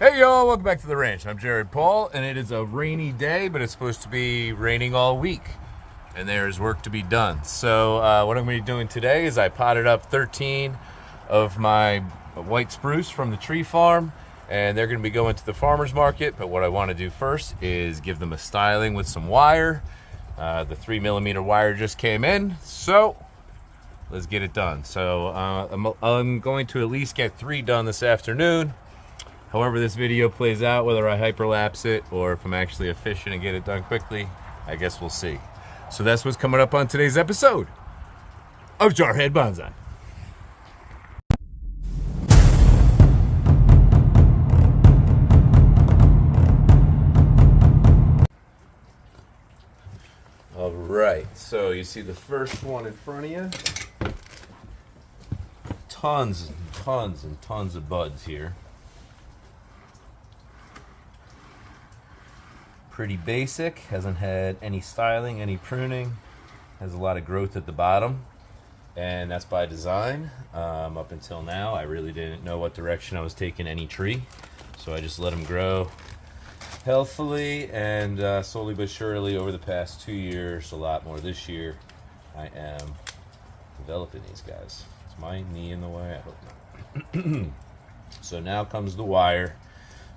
Hey y'all, welcome back to the ranch. I'm Jared Paul, and it is a rainy day, but it's supposed to be raining all week, and there is work to be done. So what I'm going to be doing today is I potted up 13 of my white spruce from the tree farm, and they're going to be going to the farmer's market. But what I want to do first is give them a styling with some wire. The 3mm wire just came in, so let's get it done. So I'm going to at least get 3 done this afternoon. However this video plays out, whether I hyperlapse it or if I'm actually efficient and get it done quickly, I guess we'll see. So that's what's coming up on today's episode of Jarhead Bonsai. All right, so you see the first one in front of you. Tons and tons and tons of buds here. Pretty basic, hasn't had any styling, any pruning, has a lot of growth at the bottom, and that's by design. Up until now, I really didn't know what direction I was taking any tree, so I just let them grow healthily, and slowly but surely over the past 2 years, a lot more this year, I am developing these guys. Is my knee in the way? I hope not. So now comes the wire.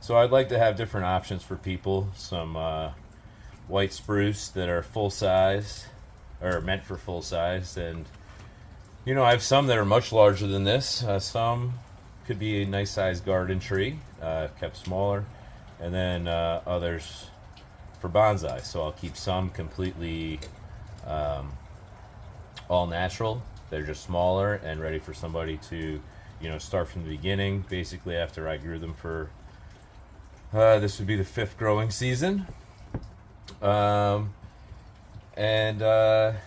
So I'd like to have different options for people. Some white spruce that are full size, or meant for full size. And, you know, I have some that are much larger than this. Some could be a nice sized garden tree, kept smaller. And then others for bonsai. So I'll keep some completely all natural. They're just smaller and ready for somebody to, you know, start from the beginning. Basically after I grew them for this would be the 5th growing season, and then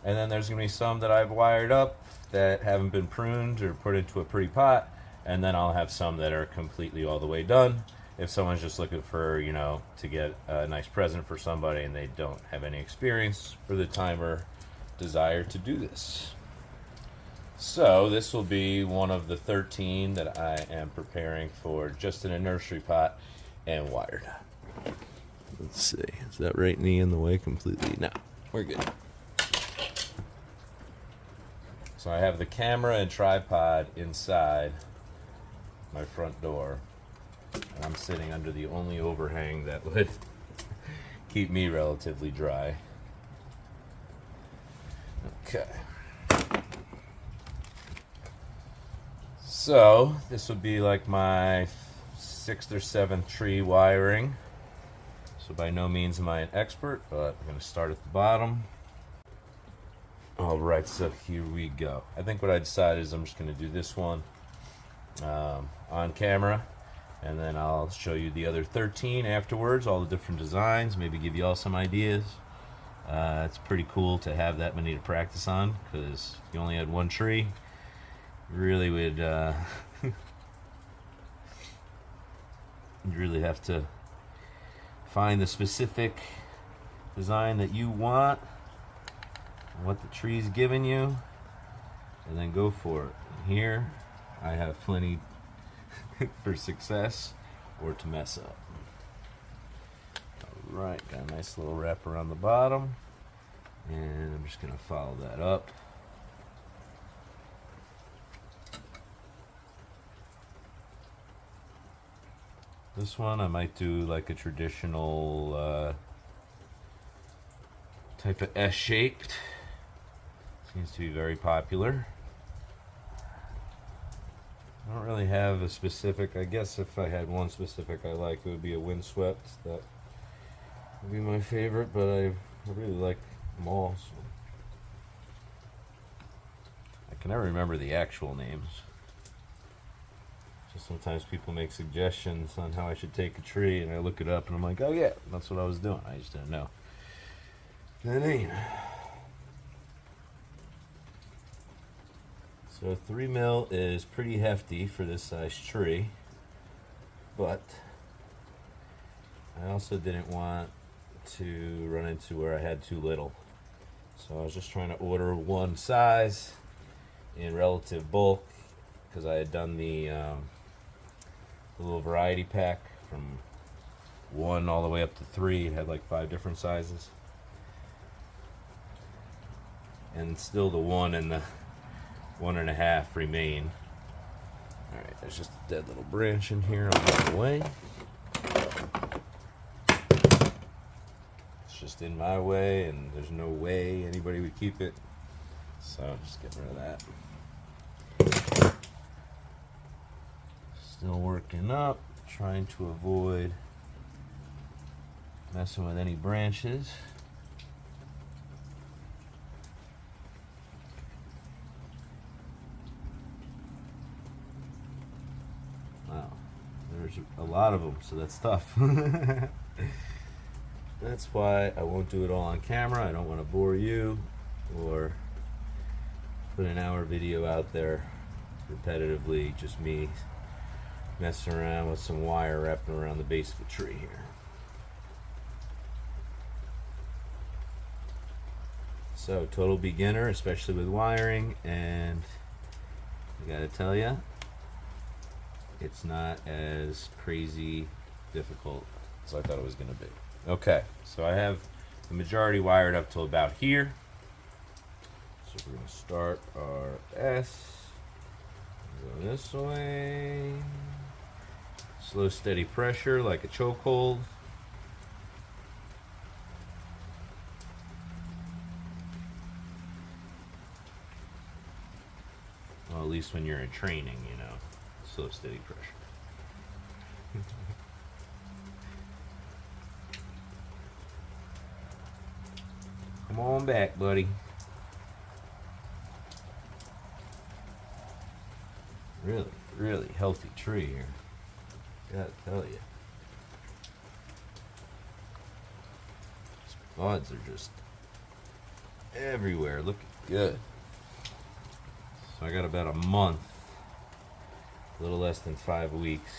there's gonna be some that I've wired up that haven't been pruned or put into a pretty pot, and then I'll have some that are completely all the way done. If someone's just looking for, you know, to get a nice present for somebody and they don't have any experience or the time or desire to do this. So this will be one of the 13 that I am preparing for just in a nursery pot and wired. Let's see, is that right knee in the way completely? No, we're good. So I have the camera and tripod inside my front door, and I'm sitting under the only overhang that would keep me relatively dry. Okay. So this would be like my 6th or 7th tree wiring. So by no means am I an expert, but I'm going to start at the bottom. All right, so here we go. I think what I decided is I'm just going to do this one on camera, and then I'll show you the other 13 afterwards, all the different designs, maybe give you all some ideas. It's pretty cool to have that many to practice on, because if you only had one tree, really would you really have to find the specific design that you want, what the tree's giving you, and then go for it. And here I have plenty for success or to mess up. Alright, got a nice little wrapper on the bottom, and I'm just going to follow that up. This one I might do like a traditional type of S-shaped. Seems to be very popular. I don't really have a specific. I guess if I had one specific I like, it would be a windswept. That would be my favorite, but I really like them all. So. I can never remember the actual names. Sometimes people make suggestions on how I should take a tree, and I look it up and I'm like, oh yeah, that's what I was doing. I just didn't know the name. So 3mm is pretty hefty for this size tree, but I also didn't want to run into where I had too little. So I was just trying to order one size in relative bulk, because I had done the a little variety pack from 1 all the way up to 3. It had like 5 different sizes. And still the 1 and the 1.5 remain. Alright, there's just a dead little branch in here on the way. It's just in my way, and there's no way anybody would keep it. So just getting rid of that. Still working up, trying to avoid messing with any branches. Wow, there's a lot of them, so that's tough. That's why I won't do it all on camera. I don't want to bore you or put an hour video out there repetitively, just me messing around with some wire wrapping around the base of a tree here. So, total beginner, especially with wiring, and I gotta tell you, it's not as crazy difficult as I thought it was gonna be. Okay, so I have the majority wired up till about here. So we're gonna start our S, go this way, slow steady pressure like a chokehold. Well, at least when you're in training, you know, slow steady pressure. Come on back, buddy. Really, really healthy tree here. Gotta tell you. These buds are just everywhere, looking good. So I got about a month, a little less than 5 weeks,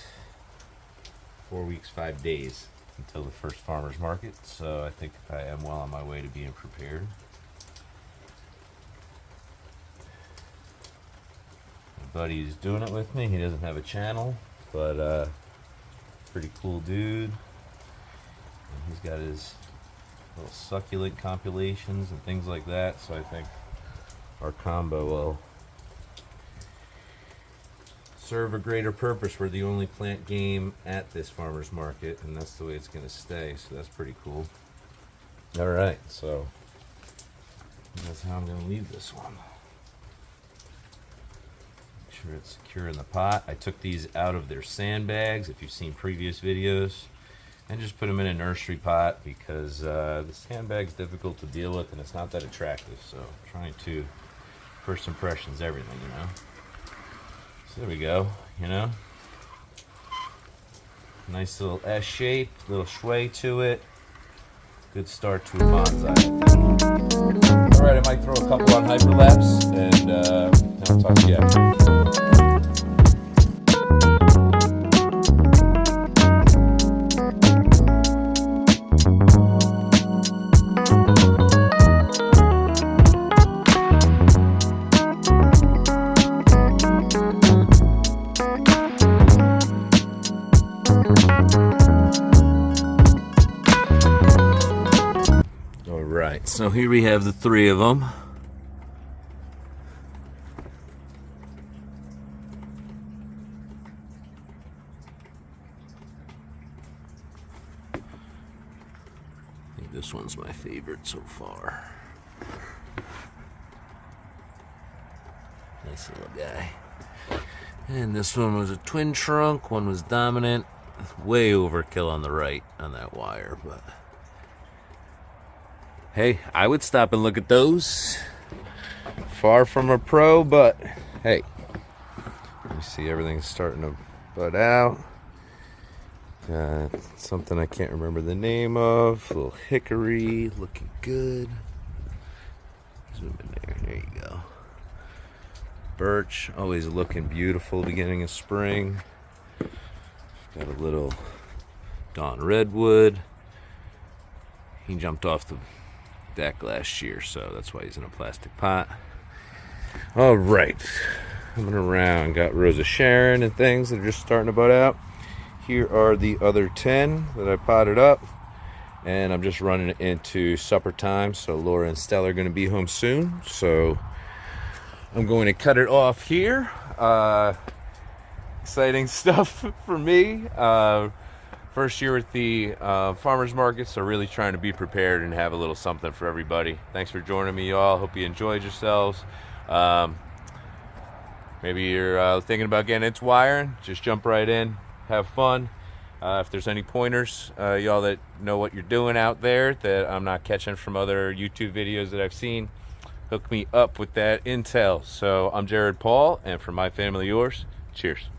4 weeks, 5 days until the first farmer's market. So I think I am well on my way to being prepared. My buddy's doing it with me. He doesn't have a channel, but pretty cool dude. And he's got his little succulent compilations and things like that. So I think our combo will serve a greater purpose. We're the only plant game at this farmer's market, and that's the way it's going to stay, so that's pretty cool. Alright, so that's how I'm going to leave this one. Make sure it's secure in the pot. I took these out of their sandbags, if you've seen previous videos, and just put them in a nursery pot because the sandbag's difficult to deal with and it's not that attractive, so I'm trying to, first impressions, everything, you know. There we go, you know. Nice little S shape, little sway to it. Good start to a bonsai, I think. Alright, I might throw a couple on hyperlapse, and I'll talk to you after. So here we have the 3 of them. I think this one's my favorite so far. Nice little guy. And this one was a twin trunk, one was dominant. Way overkill on the right on that wire, but hey, I would stop and look at those. Far from a pro, but hey, you see everything's starting to bud out. Something I can't remember the name of. A little hickory, looking good. Zoom in there. There you go. Birch, always looking beautiful. Beginning of spring. Got a little Dawn redwood. He jumped off the deck last year, so that's why he's in a plastic pot. All right, coming around, got Rosa Sharon and things that are just starting to bud out. here are the other 10 that I potted up, and I'm just running it into supper time. So Laura and Stella are going to be home soon, so I'm going to cut it off here. Exciting stuff for me. First year with the farmers market, so really trying to be prepared and have a little something for everybody. Thanks for joining me, y'all. Hope you enjoyed yourselves. Maybe you're thinking about getting into wiring, just jump right in, have fun. If there's any pointers, y'all that know what you're doing out there that I'm not catching from other YouTube videos that I've seen, hook me up with that intel. So I'm Jared Paul, and for my family, yours, cheers.